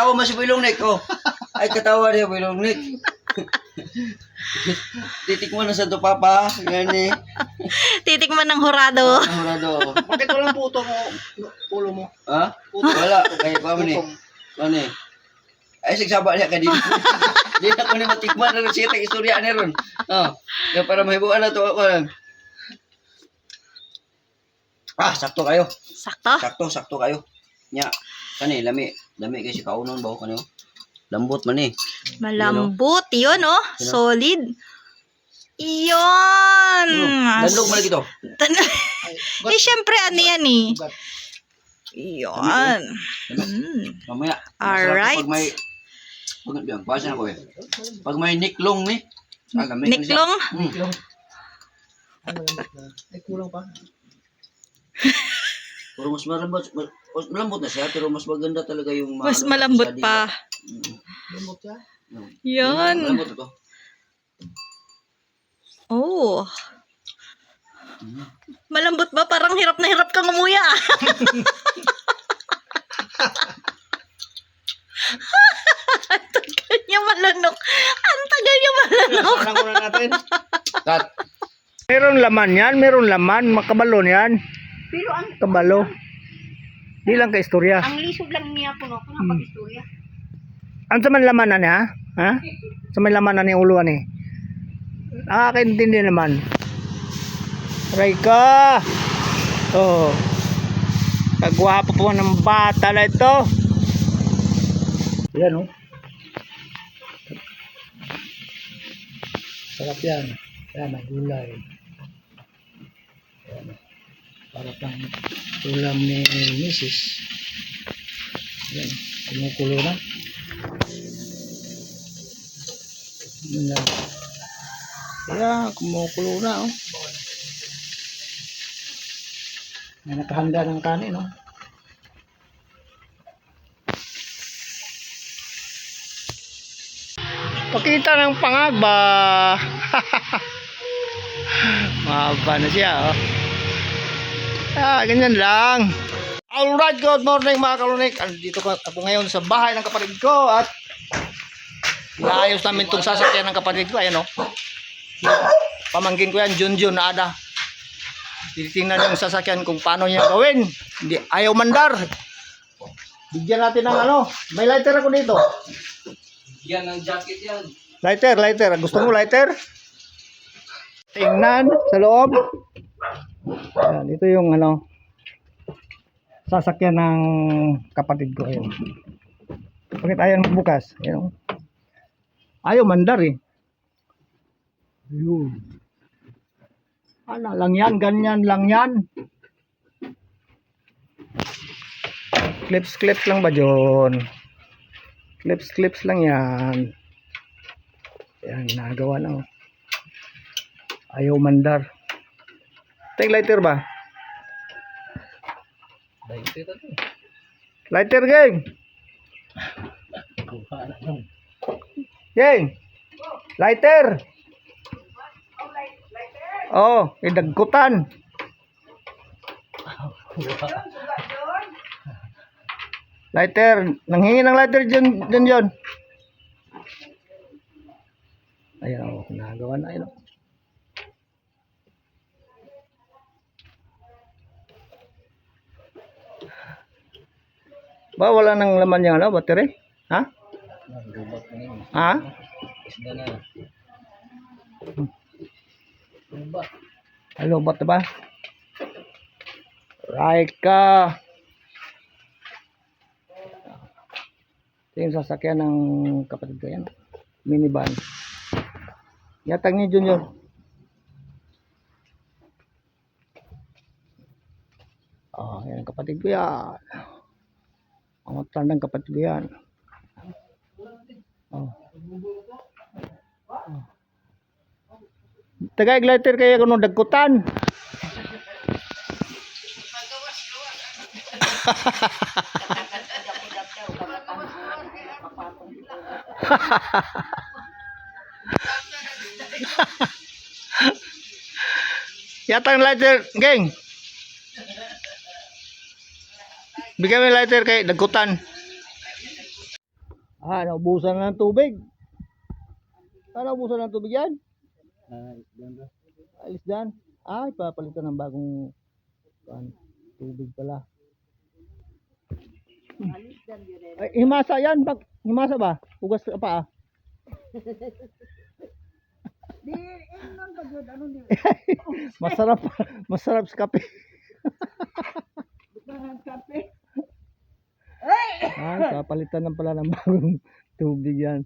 katawa mo si Boylong Nick, oh. Ay, katawa niya, Boylong Nick. Titikman na sa to, Papa. Yan eh. Titikman ng hurado. Hurado. Bakit walang puto mo? Pulo mo? Ha? Wala. Kaya pa man eh. Ano eh? Ay, sagsaba niya ka dito. Di na ko ni matikman na siya tag istorya ni ron. Oh. Kaya para mahibuan na to ako lang. Sakto kayo. Sakto? Sakto kayo. Nya, kani lami kay si kaunon ba kani? Lambot man eh. Malambot. Yun, oh. Solid. Iyon. Landog man lagi to. Eh, syempre, ano yan eh. Iyon. Mamaya. Alright. Pag may basa na ko eh. Pag may niklong ni. Niklong? Ay, kulang pa. Pero mas malambot na siya, pero mas maganda talaga yung Mas malambot pa. Lumot siya. Yan. Malambot ito. Oh. Malambot ba? Parang hirap na hirap kang umuya. Ang tagal niya malanok. Ang tagal niya malanok. Parang una natin. Kat. Meron laman yan, meron laman. Makabalo yan. Pero ang Kabalo. Di lang ka istorya. lisod lang niya po no. Kung pag-istorya. Ano sa man laman na niya? Ha? Sa man laman na ni uluan eh. Nakakaintindi naman. Aray ka! Oh. Kagwapo po ng bata na ito. Yan oh. Sarap yan. Yan, may gulay. Yan. Para pang ulam ni Mrs. Yan. Kumukulo na. Yan na. Yan, kumukulo na oh. Yan, nakahanda ng kanin oh. Pakita ng pangaba. Mahaba na siya oh. Ganyan lang. Alright, good morning mga kalunik. Andito ako ngayon sa bahay ng kapatid ko at naayos namin itong sasakyan ng kapatid ko. Ayan oh. Pamangkin ko yan, Junjun na ada. Titingnan yung sasakyan kung paano niya gawin. Hindi, ayaw mandar. Bigyan natin ng ano. May lighter ako dito. Yan ang jacket yan. Lighter. Gusto mo lighter? Tingnan sa loob. Ayan, ito yung ano sasakyan ng kapatid ko. Ayan. Bakit ayaw magbukas? Ayan. Ayaw mandar eh. Ayun. Ano lang yan, ganyan lang yan. Clips lang ba John? Clips lang yan. Ayan, ginagawa na oh. Ayaw mandar. Take lighter ba? Lighter gang. Gang. Lighter. Oh, idagkutan. Lighter, nanghingi ng lighter dyan. Ayan oh, nagawa na yun. Ba, wala nang laman yung ano, battery? Ha? Ha? Hello, ba't ba? Raika. Ito yung sasakyan ng kapatid ko yan. Minivan. Yatag ni Junior. Yan ang kapatid ko yan. Ang matandang kapatid ko yan. Tagay glider kaya kuno dagkutan. Yatang lighter, geng. Bigyan mo lighter kay dagkutan. Naubusan na ng tubig. Naubusan na ng tubig yan? Alis dyan. Ipapalitan ng bagong tubig pala. Himasa yan. Himasa ba? Hugas ka pa Masarap sa kape. Kapalitan ng pala ng bagong tubig yan.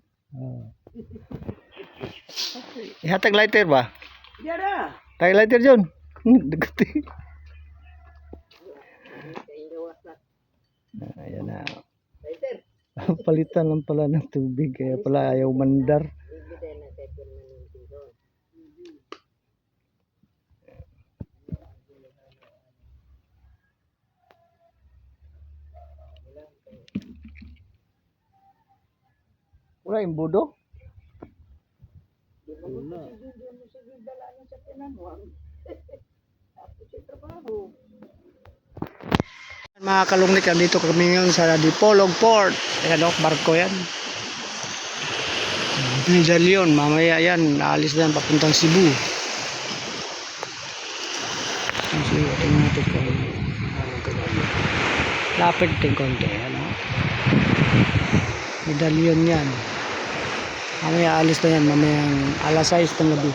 Ihatag lighter ba? Tag lighter dyan. Dagati. Ayan na. Palitan lang pala ng tubig. Kaya pala ayaw mandar. Wala yung budo? Mga kalungnik, dito kami ngayon sa Dipolog Port. Ayan barko yan. Medallion, mamaya yan, naalis na yan papuntang Cebu. Lapit din konti, Medallion yan. Mamaya alis na yan, mamayang alas 6 ng gabi.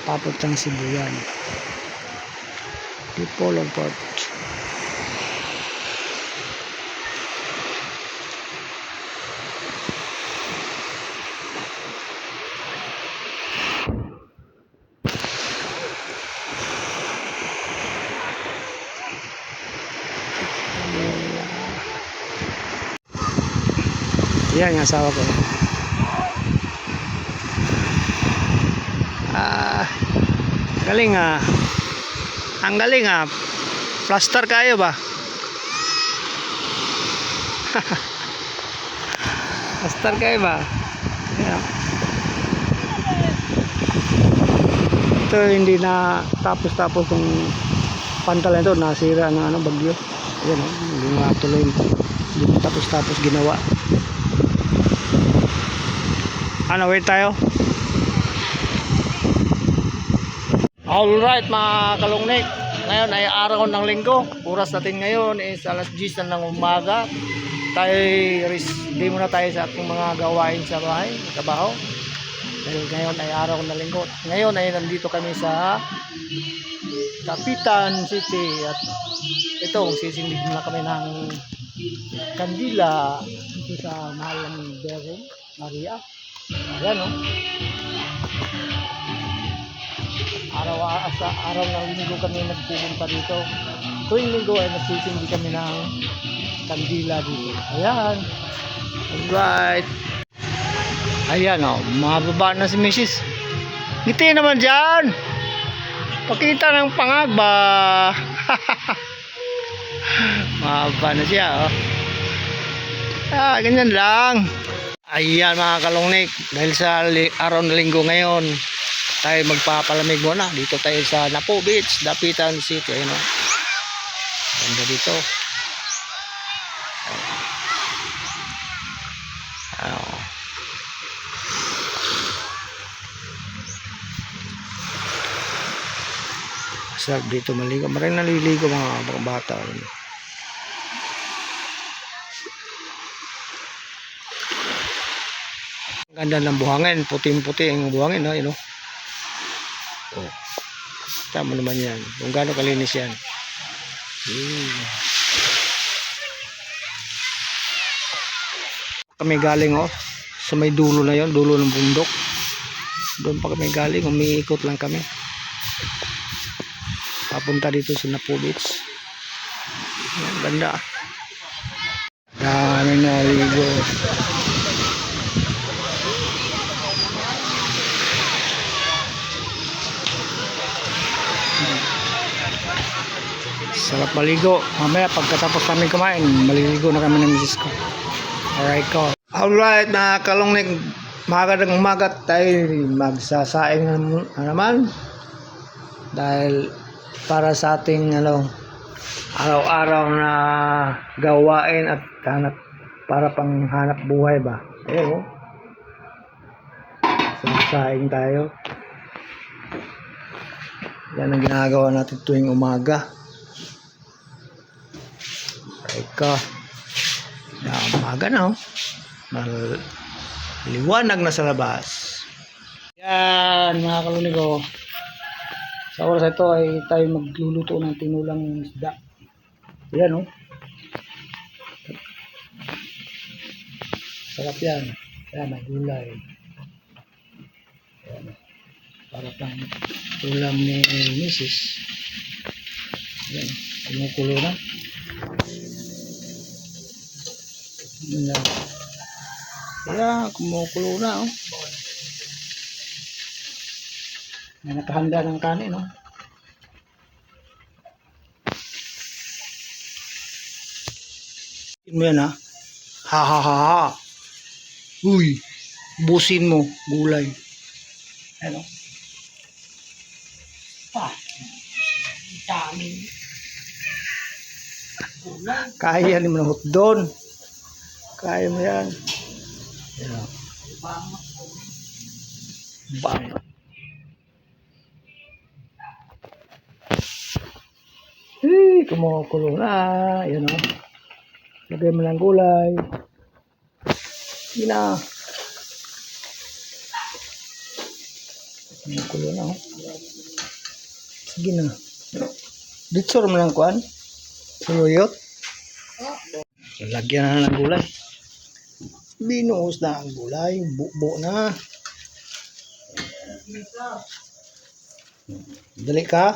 Papuntang Cebu yan. Dipolog Port. Yan yung asawa ko. Galing ang galing plaster kayo ba? Plaster kayo ba? Yeah. Ito hindi na tapos yung pantalan ito, nasira ng bagyo. Ayan hindi na tuloy, hindi na tapos ginawa. Wait tayo. Alright mga kalungnik, ngayon ay araw ng linggo. Oras natin ngayon is alas 10 ng umaga. Di muna tayo sa ating mga gawain sa bahay, trabaho. Dahil ngayon ay araw ng linggo. Ngayon ay nandito kami sa Dapitan City. At ito, sisindig na kami ng kandila dito sa mahal ng Virgin Maria. Ayan araw ng linggo kami nagpupunta dito. Tuwing linggo ay nagsisindi kami ng kandila dito. Ayan. Alright. Ayan mababa na si Mrs. Ngiti naman dyan. Pakita ng pangag ba. Mababa na siya ganyan lang. Ayan mga kalungnik, dahil sa araw ng linggo ngayon, tayo magpapalamig muna. Dito tayo sa Napo Beach, Dapitan City. Ayan ganda dito. Sarap dito maligo. Maraming naliligo mga bata. Ganda ng buhangin, puting-puti ang buhangin, tama naman yan, kung gaano kalinis yan. Kami galing sa may dulo na yon, dulo ng bundok. Doon pa kami galing, umiikot lang kami papunta dito sa Napo Beach. Ganda, daming naligo. Sarap maligo. Mamaya pagkatapos kami kumain, maliligo na kami ng misis ko. Alright mga kalungnik, magandang umaga. Tayo magsasaing na naman. Dahil para sa ating araw-araw na gawain at para pang hanap buhay ba. Ayun oh. Sasaing tayo. Yan ang ginagawa natin tuwing umaga. Teka. Na umaga na oh. Liwanag na sa labas. Yan mga kalunig ko. Sa oras ito ay tayo magluluto ng tinulang isda. Yan oh. Sarap yan. Yan, may gulay. Yan. Para pang ulam ni Mrs. Yan. Kumukulo na. Yan. Yan, kumukulo na oh. May nakahanda ng kanin oh. Mo yan ha. Ha ha ha ha. Uy, busin mo, gulay. Ano? Dami. Kaya ni manahot doon. Kaya mo yan. Yan. Bang. Kumukulo na. Yan o. Lagay mo ng gulay. Sige na. Kumukulo na o. Sige na. Ditsor mo ng kuan. Suluyot. Lagyan na ng gulay. Binuhos na ang gulay. Buo na. Dali ka.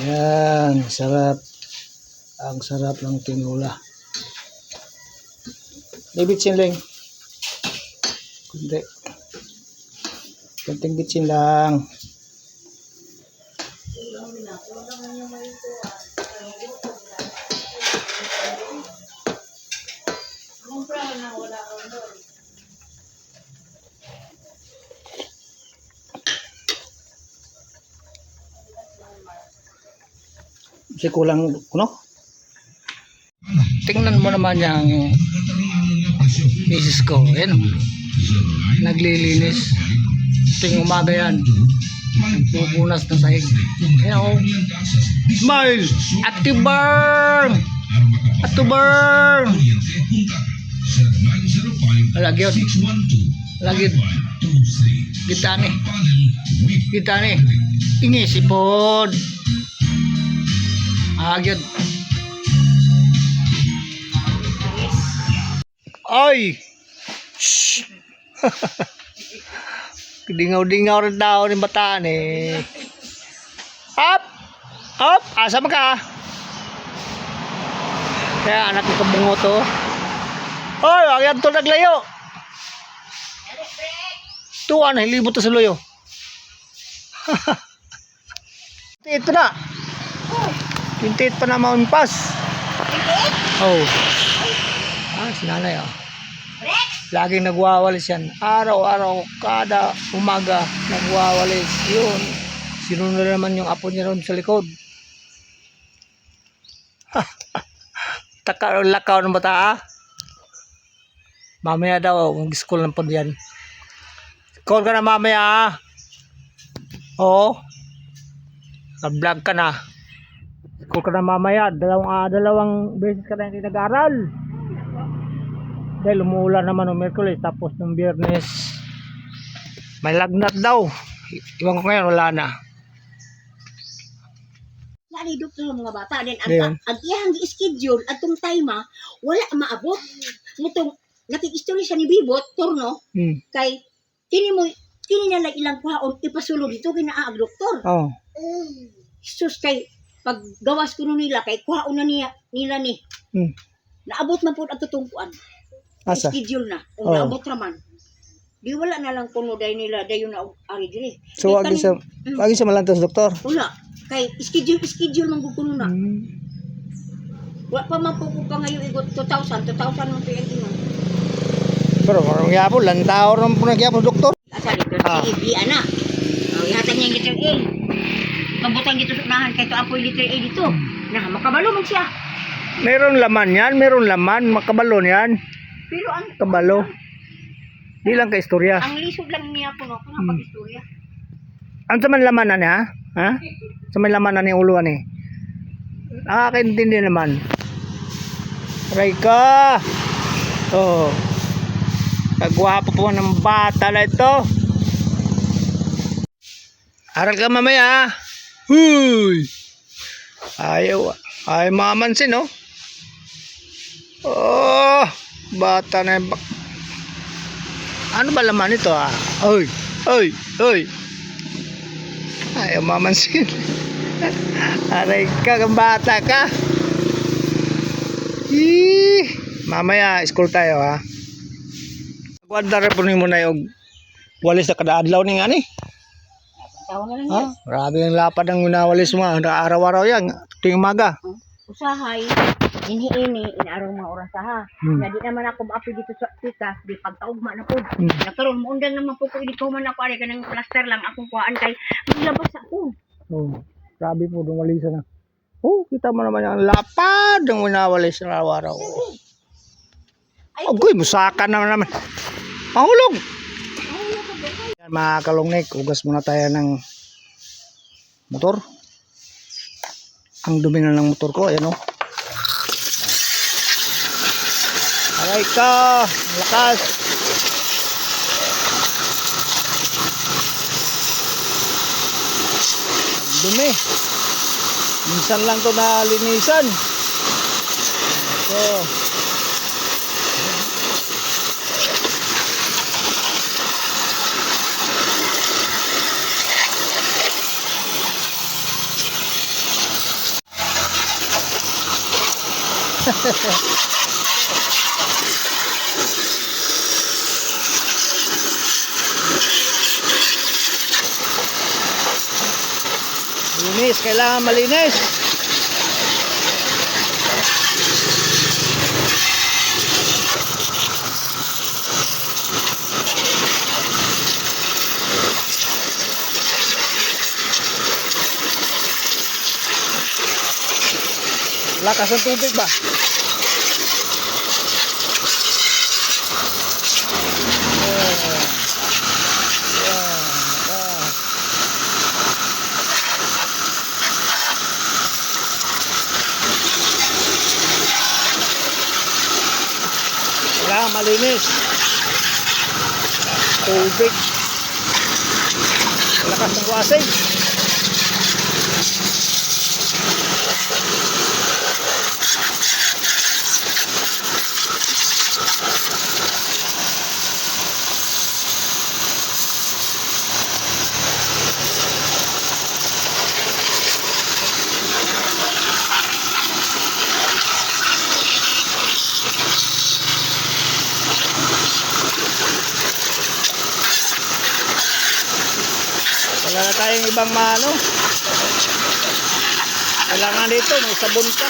Yan, sarap. Ang sarap ng tinula. May bitsin lang. Kundi. Kunting bitsin lang. Kasi kulang, no? Tingnan mo naman yung misis ko. Ayan, naglilinis. Ting umaga yan. Pupunas ng sahig. Ayan, oh. Smile! Active burn! Active burn! Lagyan. Lagyan. Kita nih. Kita nih. Ini sipod. Agad. Ay! Shhh! Dingaw-dingaw rin daw ng bataan eh. Up! Up! Asa mo ka? Kaya anak ko kabungo to. Oy! Agad to naglayo! Tuwan, hilibot to sa loyo. Ito na. Tintit pa na maunpas. Oh. Ah, sinanay oh. Laging nagwawalis yan. Araw-araw, kada umaga, nagwawalis. Yun. Sinunod naman yung apo niya ron sa likod. Lakaw ng bata ah. Mamaya daw, mag-school ng pod yan. Call ka na mamaya ah. Oo. Nag-vlog ka na. Call ka na mamaya. Dalawang beses ka na yung nag-aaral. Dahil umuulan naman ng Merkulis. Tapos ng Biyernes may lagnat daw. Iwan ko ngayon, wala na. Lali doktor ng mga bata. Then, ang iyang schedule at tong time wala maabot. Mutong nakikistorya siya ni Bibot, Torno, kay kini na lang ilang kuhaon, ipasulo dito, kinaag doktor. Oh. Sus, kay paggawas ko nila, kay kuhaon na nila ni. Naabot man po at tutungkuan. Asa? Schedule na. Kung naabot naman. Di wala na lang kuno dahil nila, dayon na ari dire. So, wagi sa malantos, doktor? Wala. Kay schedule man kuno na. Wa pa man po ko pa ngayon igot 2,000 mo PND mo. Pero karong yapon lantaw ron po nagyapon doktor. Asa dito Ah. si EB ana. Oh, ihatag niya yung liter A. Pabutang dito sa unahan kay to apoy liter A dito. Nah, makabalo man siya. Meron laman yan, meron laman, makabalo yan. Pero ang Kabalo. Di lang ka istorya. ang lisod lang niya ko no, kuno pag istorya. Ano sa man laman na niya? Ha? Sa man laman na ni ulo ani. Nakakaintindi naman. Aray ka. Oh. Kagwapo po ng bata na ito. Aral ka mamaya. Huy. Ayaw. Ay mamansin oh. Oh. Bata na yung ano ba laman ito ah? Oy. Oy. Oy. Ayaw mamansin. Aray ka, kang bata ka. Mamaya, school tayo ha. Magwanda rin po mo na yung walis na kada adlaw ni nga ni. Tawo na lang Ha? yan. Grabe yung lapad ng nawalis mo. Araw-araw yan. Tuwing umaga. Usahay, ini inaaraw mga oras ha. Hmm. Na di naman ako maapi dito sa pikas, di pagtaugma na po. Hmm. Nakaroon mo undan naman po ko hindi ko man ako ari kanang plaster lang akong kuhaan kay maglabas ako. Oh, grabe po, dumalisan na. Oh, kita mo naman yung lapad ng nawalis na araw-araw. Agoy, musaka naman. Mahulog! Yan, mga kalungnik, ugas muna tayo ng motor. Ang dumi na ng motor ko, ayan o. Aray ka, lakas. Ang dumi. Minsan lang to nalinisan. So, linis, kailangan malinis. Lakas ng tubig ba? Kailangan malinis. Tubig. Lakas ng wasig. Wala na tayong ibang mano. Kailangan dito, may sabon ka.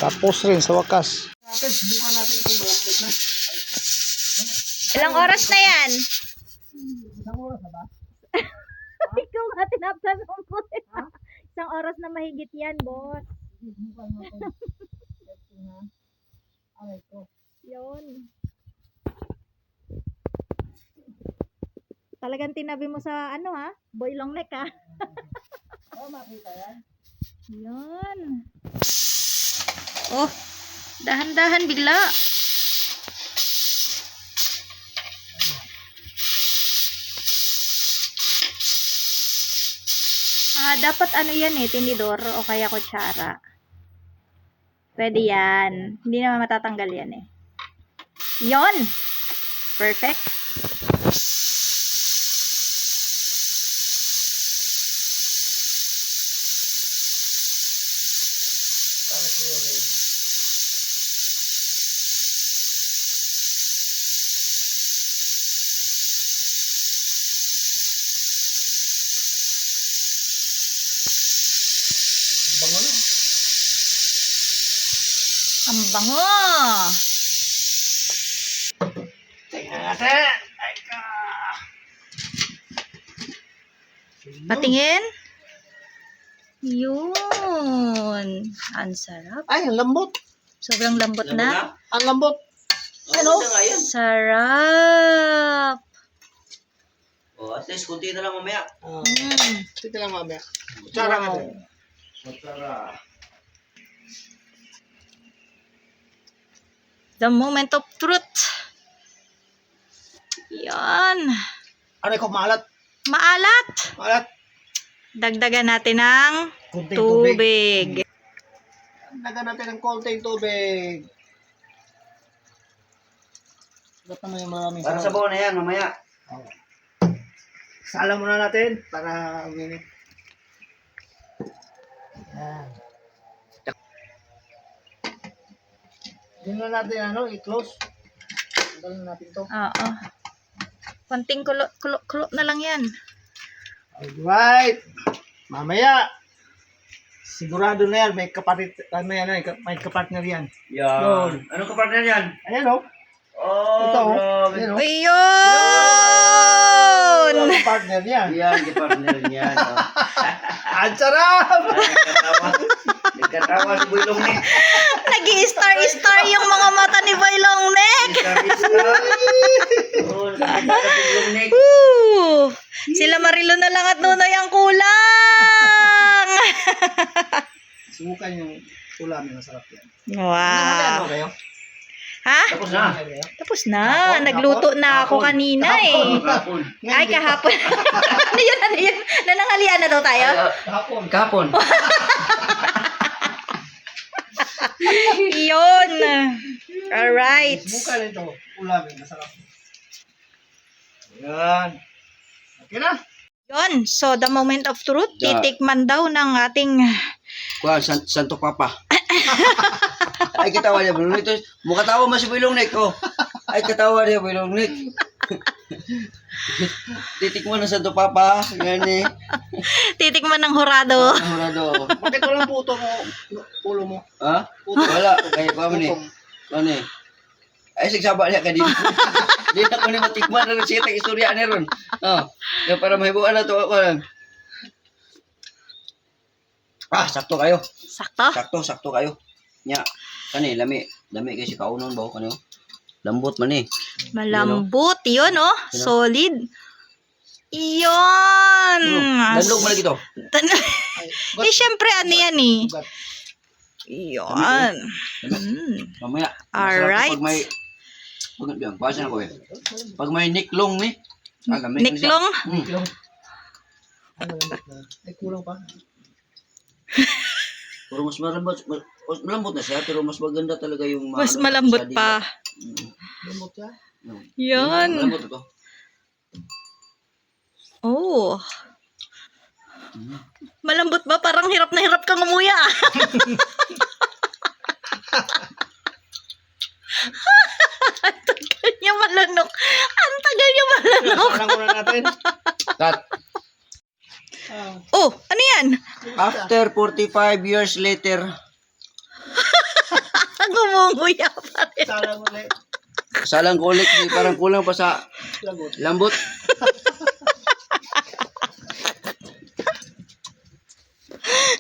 Tapos rin sa wakas. Ilang oras na yan? Ikaw nga tinatanong ko. Isang oras na mahigit yan, boss. Yun. Talagang tinabi mo sa ano ha? Boy long neck ha? Oh, makita yan. Yun. Oh, dahan-dahan bigla. Dapat ano yan eh, tinidor o kaya kutsara. Pwede yan. Hindi naman matatanggal yan eh. Yon! Perfect. Bango na. Ang bango! Tingnan natin. Ay ka. Patingin. Yun. Ang sarap. Ay, ang lambot. Sobrang lambot Lambot na. Ang lambot. Ano? Nga yan. Sarap. Oh, at least kunti na lang mamaya. Sige lang mamaya. Kutsara ka din. Matara. The moment of truth. Yan. Ano ko maalat? Maalat. Maalat. Dagdagan natin ng Kunting tubig. tubig. Dagan natin ng konting tubig. Ba't naman yung maraming Para sa baon na yan, mamaya. Sala muna natin para uminit. Yan. Hindi na natin i-close. Tanggalin natin to. Oo. Konting kulo na lang yan. Alright. Mamaya. Sigurado na yan. May kapatid. May kapartner yan. Yan. Anong kapartner yan? Ayan o. Oh, Ito, oh. grabe. Ayan o. Ayun! Ang partner yan. Yan, kapartner yan. Oh. Ang sarap! Nagkatawa si Boy Longnek. Nag-i-star yung mga mata ni Boy Longnek. Oo, nakakita si Boy Longnek. Woo! Sila Marilo na lang at Nunoy ang kulang. Subukan yung ulam yung masarap yan. Wow. Ano kayo? Ha? Tapos na. Tapos na. Nagluto na ako kanina eh. Kahapon. Ay, kahapon. Ano yun? Ano yun? Nananghalian na daw tayo? Kahapon. Kahapon. Yun. Alright. Subukan ito. Ulam yung masarap. Ayan. Okay na. Yun. So, the moment of truth, titikman daw ng ating... Kuha, Santo Papa. Ay, katawa niya, Boy Longnek. Mukha tawa mo si Boy Longnek, oh. Ay, katawa niya, Boy Longnek. Titikman ng Santo Papa. Yan eh. Titikman ng horado. Murado. Bakit walang puto mo? Ulo mo? Ha? Wala. Kaya pa mo ni. Ano eh. Ay, sagsaba niya ka dito. Di na ko ni matikman na reseta istorya ni ron. Oh. Kaya para mahibuan na to ako lang. Ah, sakto kayo. Sakto? Sakto kayo. Nya, kani lami kasi kaunon ba kani? Lambot man eh. Malambot. Yun, oh. Solid. Yun. Landog man lagi to. Eh, syempre, ano yan eh. Ugat. Yun. Mamaya. Alright. Pag may basa na ko eh. Pag may niklong ni. Niklong? Itlog. Ano lambot na? Ay, kulang pa. Pero mas malambot na siya, pero mas maganda talaga yung Mas malambot pa. Lambot siya. Yun. Malambot ito. Oh. Malambot ba? Parang hirap na hirap kang umuya. Ang tagal niya malanok. Ang tagal niya malanok. Parang muna natin. Cut. Oh, ano yan? After 45 years later, Ngumunguya pa rin. Salang ulit. salang ko ulit, parang kulang pa sa Lagot. lambot.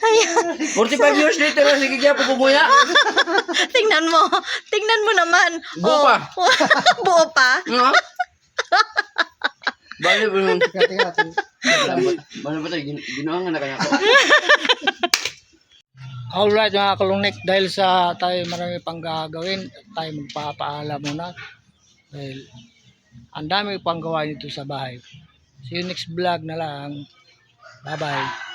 Ayan. 45 years later, sige kaya po bumuya. Tingnan mo. Tingnan mo naman. Buo pa. Buo pa. Ano? Bali ba nun? Tingnan natin. Bali ba tayo? Ginawa nga na kaya ko. Alright mga kalungnik, dahil sa tayo marami pang gagawin, tayo magpapaalam muna. Dahil ang dami pang gawain dito sa bahay. See you next vlog na lang. Bye bye.